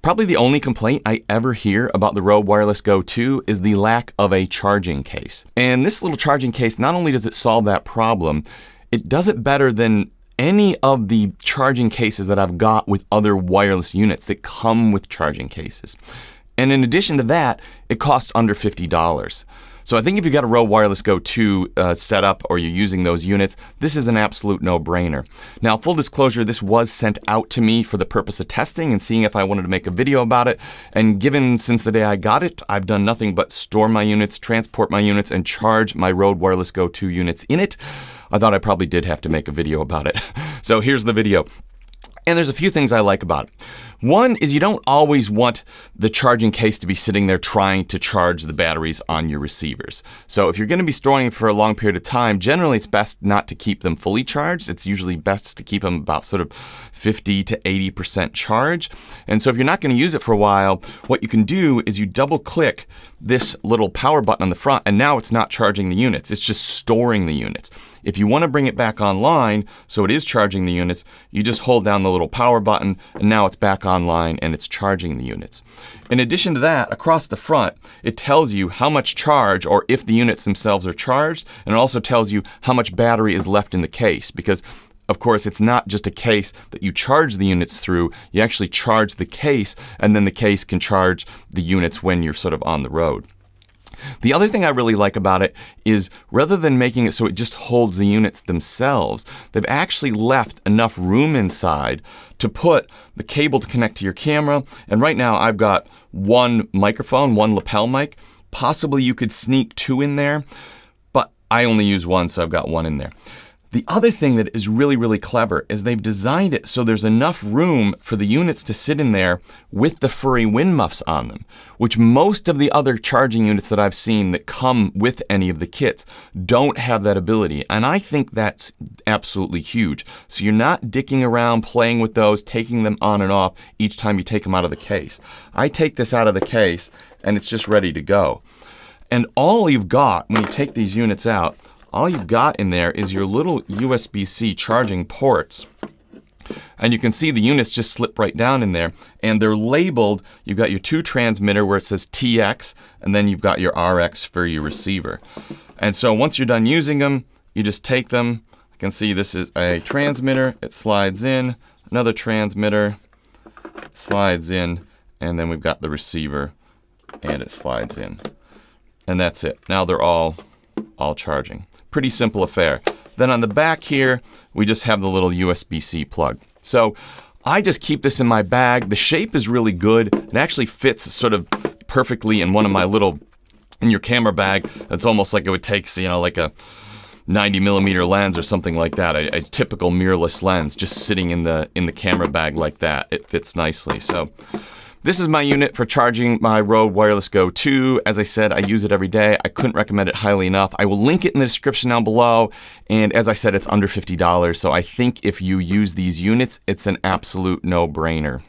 Probably the only complaint I ever hear about the Rode Wireless Go 2 is the lack of a charging case. And this little charging case, not only does it solve that problem, it does it better than any of the charging cases that I've got with other wireless units that come with charging cases. And in addition to that, it costs under $50. So I think if you've got a Rode Wireless Go 2 set up or you're using those units, this is an absolute no-brainer. Now, full disclosure, this was sent out to me for the purpose of testing and seeing if I wanted to make a video about it. And given since the day I got it, I've done nothing but store my units, transport my units, and charge my Rode Wireless Go 2 units in it. I thought I probably did have to make a video about it. So here's the video. And there's a few things I like about it. One is you don't always want the charging case to be sitting there trying to charge the batteries on your receivers. So if you're going to be storing for a long period of time, generally it's best not to keep them fully charged. It's usually best to keep them about sort of 50 to 80% charge. And so if you're not going to use it for a while, what you can do is you double click this little power button on the front, and now it's not charging the units. It's just storing the units. If you want to bring it back online so it is charging the units, you just hold down the little power button, and now it's back online and it's charging the units. In addition to that, across the front, it tells you how much charge or if the units themselves are charged, and it also tells you how much battery is left in the case, because of course, it's not just a case that you charge the units through. You actually charge the case, and then the case can charge the units when you're sort of on the road. The other thing I really like about it is rather than making it so it just holds the units themselves, they've actually left enough room inside to put the cable to connect to your camera. And right now I've got one microphone, one lapel mic. Possibly you could sneak two in there, but I only use one, so I've got one in there. The other thing that is really, really clever is they've designed it so there's enough room for the units to sit in there with the furry wind muffs on them, which most of the other charging units that I've seen that come with any of the kits don't have that ability. And I think that's absolutely huge. So you're not dicking around playing with those, taking them on and off each time you take them out of the case. I take this out of the case and it's just ready to go. And all you've got when you take these units out, all you've got in there is your little USB-C charging ports. And you can see the units just slip right down in there. And they're labeled, you've got your 2 transmitter where it says TX, and then you've got your RX for your receiver. And so once you're done using them, you just take them. You can see this is a transmitter, it slides in, another transmitter, slides in, and then we've got the receiver, and it slides in. And that's it. Now they're all charging. Pretty simple affair. Then on the back here, we just have the little USB-C plug. So I just keep this in my bag. The shape is really good. It actually fits sort of perfectly in one of my little, in your camera bag. It's almost like it would take, like a 90mm lens or something like that, a typical mirrorless lens, just sitting in the camera bag like that. It fits nicely. So this is my unit for charging my Rode Wireless Go 2. As I said, I use it every day. I couldn't recommend it highly enough. I will link it in the description down below. And as I said, it's under $50. So I think if you use these units, it's an absolute no-brainer.